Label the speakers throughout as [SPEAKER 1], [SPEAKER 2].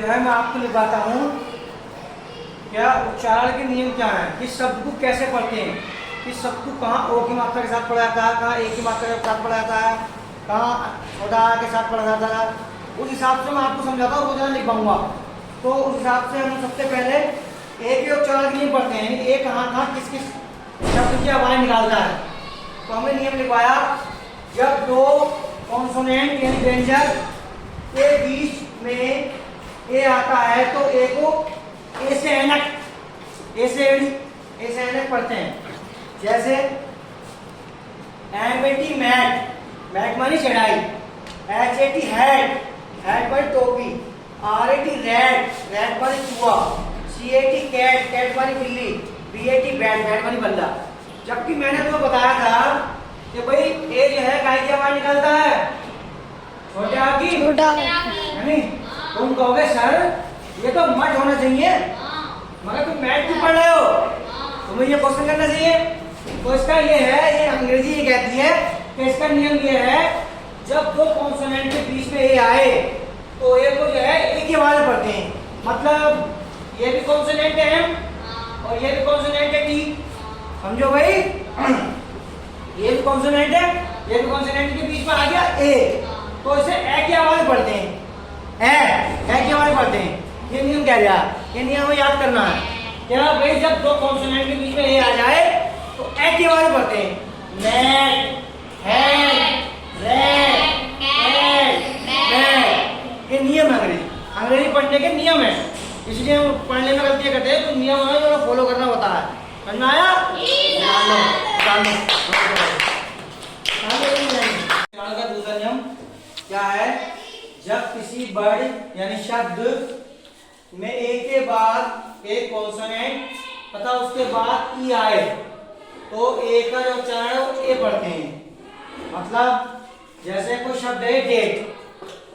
[SPEAKER 1] जो है मैं आपको लिखवाता हूँ क्या उच्चारण के नियम क्या है, किस शब्द को कैसे पढ़ते हैं, किस शब्द को कहाँ ओ की मात्रा के साथ पढ़ा जाता है, कहाँ ए की मात्रा के साथ पढ़ा जाता है, कहाँ छोटा के साथ पढ़ा जाता है। उस हिसाब से मैं आपको समझाता हूँ, वो ज़्यादा लिख पाऊंगा। तो उस हिसाब से हम सबसे पहले ए के उच्चारण के नियम पढ़ते हैं, ए कहाँ कहाँ किस किस शब्द की आवाज़ निकालता है। तो हमने नियम लिखवाया, जब दो कॉन्सोनेंट यानी व्यंजन के बीच में ए आता है तो ए को ए से एनक पढ़ते हैं। जैसे एम-ए-टी मैट, मैट मानी चढ़ाई, एच-ए-टी हैट, हैट मानी टोपी, आर-ए-टी रैट, रैट मानी चूहा, सी-ए-टी कैट, कैट मानी बिल्ली, बी-ए-टी बैट, बैट मानी बल्ला। जबकि मैंने तुम्हें बताया था कि भाई ए जो है काय की आवाज निकालता है, छोटे आ की, नहीं तुम कहोगे सर ये तो मट होना चाहिए, मगर तुम मैट क्यों पढ़ रहे हो, तुम्हें ये क्वेश्चन करना चाहिए। तो इसका ये है, ये अंग्रेजी ये कहती है कि इसका नियम ये है, जब दो कॉन्सोनेंट के बीच में ए आए तो ए को जो है एक ही आवाज पढ़ते हैं। मतलब ये भी कॉन्सोनेंट है एम और ये भी कॉन्सोनेंट है टी, समझो भाई, ये भी कॉन्सोनेंट है, ये भी कॉन्सोनेंट के बीच में आ गया ए, तो इसे ए की आवाज पढ़ते हैं, ए की आवाज पढ़ते हैं। ये नियम कह रहा है, ये नियम हमें याद करना है क्या भाई, जब दो कॉन्सोनेंट के बीच में ए आ जाए तो ए की आवाज पढ़ते हैं। मैट, हैट, रैट, कैट, ये नियम है अंग्रेजी पढ़ने के नियम है, इसलिए हम पढ़ने में गलतियां करते हैं, तो नियम है जो फॉलो करना होता है। समझ में आया? का दूसरा नियम क्या है, जब किसी वर्ड यानी शब्द में ए के बाद एक कॉन्सोनेंट तथा उसके बाद ई आए तो ए का जो उच्चारण है ए पढ़ते हैं। मतलब जैसे कोई शब्द है डेट,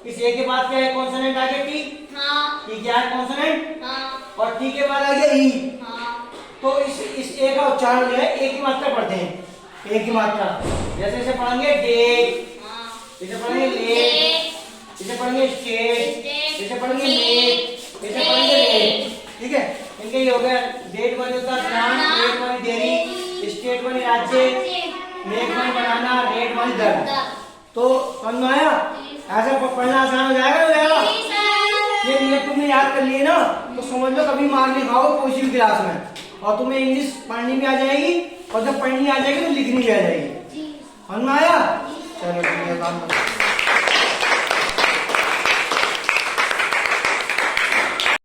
[SPEAKER 1] इस ए के बाद क्या है कॉन्सोनेंट आ गया टी, टी क्या है कॉन्सोनेंट, और टी के बाद आ गया ई, तो इस ए का उच्चारण जो है ए की मात्रा पढ़ते हैं, ए की मात्रा। जैसे इसे पढ़ेंगे डेट, इसे पढ़ेंगे लेट, इसे पढ़ेंगे स्टेट, इसे पढ़ेंगे मेट, इसे पढ़ेंगे लेट। ठीक है, इनके ये हो गया, डेट मानी होता है ग्राम, लेट मानी देरी, स्टेट मानी राज्य, मेट मानी बनाना, रेट मानी दर। तो समझ में आया? ऐसा पढ़ना आसान हो जाएगा, हो जाएगा। ये नियम तुमने याद कर लिए ना, तो समझ लो कभी मार नहीं खाओ कोई भी क्लास में, और तुम्हें इंग्लिश पढ़नी भी आ जाएगी, और जब पढ़नी आ जाएगी तो लिखनी भी आ जाएगी। समझ में आया? चलो ठीक है, काम करो।